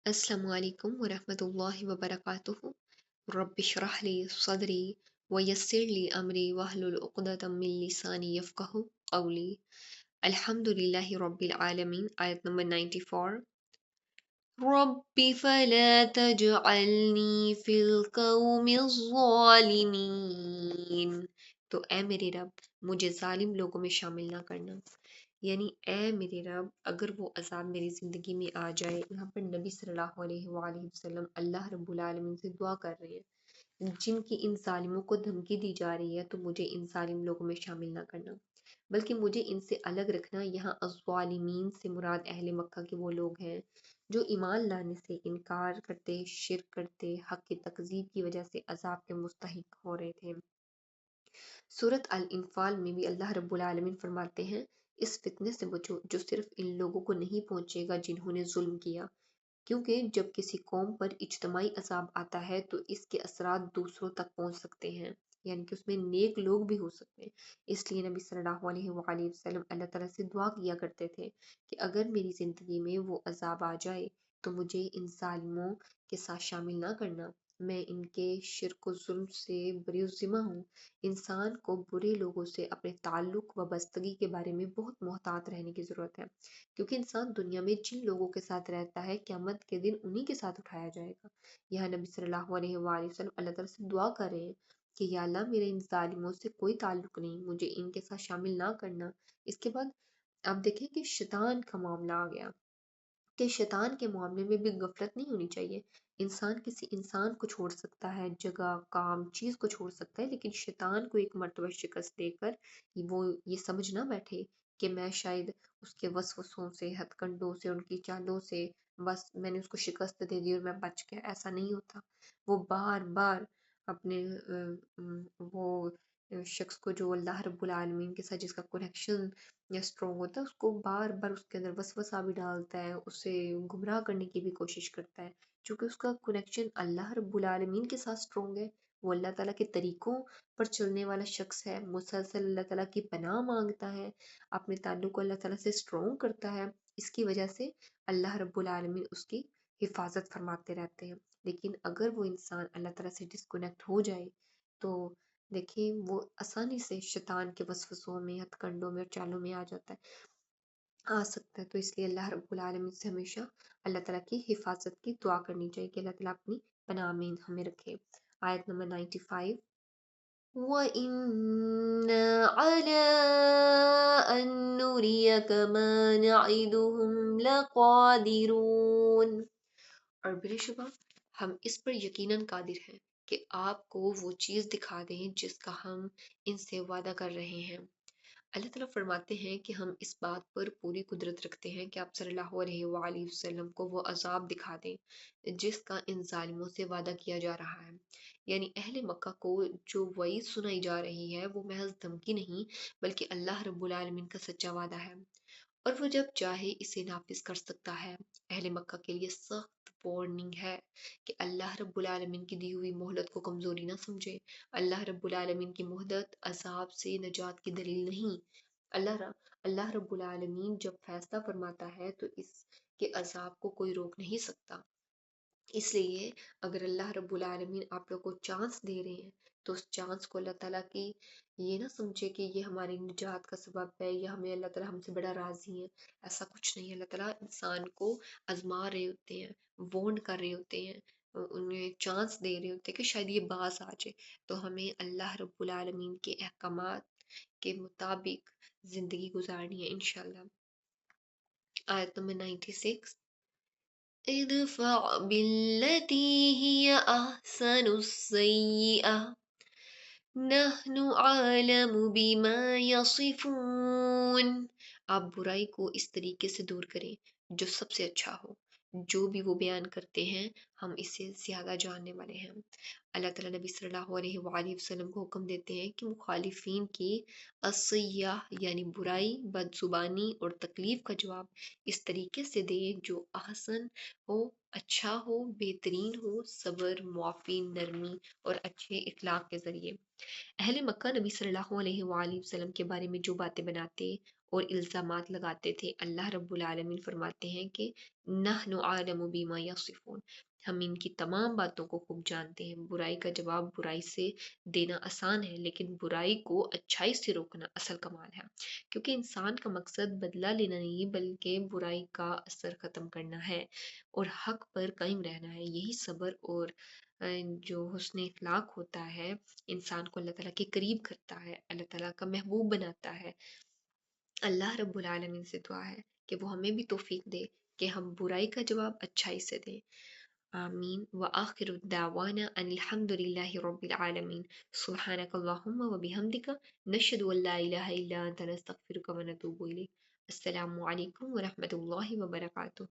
अस्सलामु अलैकुम वरहमतुल्लाहि वबरकातुहू। रब्बि इश्रह ली सदरी वयस्सिर ली अमरी वहलुल उक़दतम मिन लिसानी यफ़क़हू क़ौली। अल्हम्दुलिल्लाहि रब्बिल आलमीन। आयत नंबर 94। रब्बि फला तजअलनी फिल क़ौमिज़ ज़ालिमीन। तो ए मेरे रब, मुझे जालिम लोगों में शामिल ना करना। यानी ए मेरे रब, अगर वो अजाब मेरी ज़िंदगी में आ जाए। यहाँ पर नबी सल्लल्लाहु अलैहि वसल्लम अल्लाह रब्बुल आलमीन से दुआ कर रहे हैं, जिनकी इन जालिमों को धमकी दी जा रही है, तो मुझे इन जालिम लोगों में शामिल ना करना, बल्कि मुझे इनसे अलग रखना। यहाँ अज़्ज़ालिमीन से मुराद अहले मक्का के वो लोग हैं जो ईमान लाने से इनकार करते, शिर्क करते, हक की तकज़ीब की वजह से अजाब के मुस्तहिक हो रहे थे। सूरत अल इंफाल में भी अल्लाह रब्बुल आलमीन फरमाते हैं, इस फितने से बचो जो सिर्फ इन लोगों को नहीं पहुंचेगा जिन्होंने जुल्म किया, क्योंकि जब किसी कौम पर इज्तमाई अजाब आता है तो इसके असरात दूसरों तक पहुंच सकते हैं, यानी कि उसमें नेक लोग भी हो सकते हैं। इसलिए नबी सल्लल्लाहु अलैहि वसल्लम अल्लाह ताला से दुआ किया करते थे कि अगर मेरी ज़िंदगी में वो अजाब आ जाए तो मुझे इन जालिमों के साथ शामिल ना करना। मैं इनके शिर्क व जुल्म से बरीउज़्ज़िमा हूँ। इंसान को बुरे लोगों से अपने ताल्लुक व बस्तगी के बारे में बहुत मोहतात रहने की ज़रूरत है, क्योंकि इंसान दुनिया में जिन लोगों के साथ रहता है क़यामत के दिन उन्हीं के साथ उठाया जाएगा। यहाँ नबी सल्लल्लाहु अलैहि वसल्लम अल्लाह ताला से दुआ कर रहे हैं कि या अल्लाह, मेरे इन जालिमों से कोई ताल्लुक नहीं, मुझे इनके साथ शामिल ना करना। इसके बाद आप देखें कि शैतान का मामला आ गया, कि शैतान के मामले में भी गफलत नहीं होनी चाहिए। इंसान किसी इंसान को छोड़ सकता है, जगह, काम, चीज़ को छोड़ सकता है, लेकिन शैतान को एक मर्तबा शिकस्त देकर वो ये समझ ना बैठे कि मैं शायद उसके वसवसों से, हथकंडों से, उनकी चालों से बस मैंने उसको शिकस्त दे दी और मैं बच गया। ऐसा नहीं होता। वो बार बार अपने वो शख्स को जो अल्लाह रब्बुल आलमीन के साथ जिसका कनेक्शन या स्ट्रॉन्ग होता है, उसको बार बार उसके अंदर वसवसा भी डालता है, उसे गुमराह करने की भी कोशिश करता है। क्योंकि उसका कनेक्शन अल्लाह रब्बुल आलमीन के साथ स्ट्रॉन्ग है, वो अल्लाह ताला के तरीकों पर चलने वाला शख्स है, मुसलसल अल्लाह ताला की पनाह मांगता है, अपने ताल्लुक को अल्लाह ताला से स्ट्रॉन्ग करता है। इसकी वजह से अल्लाह रब्बुल आलमीन उसकी हिफाजत फरमाते रहते हैं। लेकिन अगर वो इंसान अल्लाह ताला से डिस्कनेक्ट हो जाए तो देखिए वो आसानी से शैतान के वसवसों में, हथकंडों में और चालों में आ जाता है, आ सकता है। तो इसलिए अल्लाह रब्बुल आलमीन से हमेशा अल्लाह ताला की हिफाजत की दुआ करनी चाहिए कि अल्लाह ताला अपनी पनाह में हमें रखे। आयत नंबर 95। वइन्ना अला अन नुरियक मा नइदुहुम लक़ादिरून। और बेशुबा हम इस पर यकीनन कादिर हैं कि आपको वो चीज़ दिखा दें जिसका हम इनसे वादा कर रहे हैं। अल्लाह ताला फरमाते हैं कि हम इस बात पर पूरी कुदरत रखते हैं कि आप सल्लल्लाहु अलैहि वसल्लम को वो अजाब दिखा दें जिसका इन जालिमों से वादा किया जा रहा है। यानी अहले मक्का को जो वईद सुनाई जा रही है वो महज धमकी नहीं, बल्कि अल्लाह रब्बुल आलमीन का सच्चा वादा है, और वो जब चाहे इसे नाफिज कर सकता है। अहले मक्का के लिए सख्त वार्निंग है कि अल्लाह रब्बुल आलमीन की दी हुई मोहलत को कमजोरी ना समझे। अल्लाह रब्बुल आलमीन की मोहलत अजाब से नजात की दलील नहीं। अल्लाह रब्बुल आलमीन जब फैसला फरमाता है तो इसके अजाब को कोई रोक नहीं सकता। इसलिए अगर अल्लाह रब्बुल आलमीन आप लोग को चांस दे रहे हैं तो उस चांस को अल्लाह ताला की ये ना समझे कि ये हमारी निजात का सबब है या हमें अल्लाह ताला हमसे बड़ा राजी है। ऐसा कुछ नहीं है। अल्लाह ताला इंसान को आजमा रहे होते हैं, वॉर्न कर रहे होते हैं, उन्हें चांस दे रहे होते हैं कि शायद ये बाज आ जाए। तो हमें अल्लाह रब्बुल आलमीन के अहकामात के मुताबिक जिंदगी गुजारनी है इंशाल्लाह। आयत नंबर 96। इदफ़अ बिल्लती हिय अहसनु सय्यिअह नहनु आलमु बिमा यसिफून। आप बुराई को इस तरीके से दूर करें जो सबसे अच्छा हो। जो भी वो बयान करते हैं हम इससे ज्यादा जानने वाले हैं। अल्लाह ताला नबी सल्लल्लाहु अलैहि वसल्लम को हुक्म देते हैं कि मुखालिफिन की असय्याह यानी बुराई, बदजुबानी और तकलीफ का जवाब इस तरीके से दें जो अहसन हो, अच्छा हो, बेहतरीन हो, सब्र, मुआफ़ी, नरमी और अच्छे इखलाक के जरिए। अहले मक्का नबी सल्लल्लाहु अलैहि वसल्लम के बारे में जो बातें बनाते اور الزامات لگاتے تھے۔ اللہ رب العالمین فرماتے ہیں کہ نحن عالم بما یصفون، ہم ان کی تمام باتوں کو خوب جانتے ہیں۔ برائی کا جواب برائی سے دینا آسان ہے، لیکن برائی کو اچھائی سے روکنا اصل کمال ہے، کیونکہ انسان کا مقصد بدلہ لینا نہیں بلکہ برائی کا اثر ختم کرنا ہے اور حق پر قائم رہنا ہے۔ یہی صبر اور جو حسن اخلاق ہوتا ہے انسان کو اللہ تعالیٰ کے قریب کرتا ہے، اللہ تعالیٰ کا محبوب بناتا ہے۔ اللہ رب العالمین سے دعا ہے کہ وہ ہمیں بھی توفیق دے کہ ہم برائی کا جواب اچھائی سے دیں۔ آمین وآخر دعوانا ان الحمد للہ رب العالمین سبحانک اللہم وبحمدک نشہد ان لا الہ الا انت نستغفرک ونتوب الیک۔ السلام علیکم ورحمۃ اللہ وبرکاتہ۔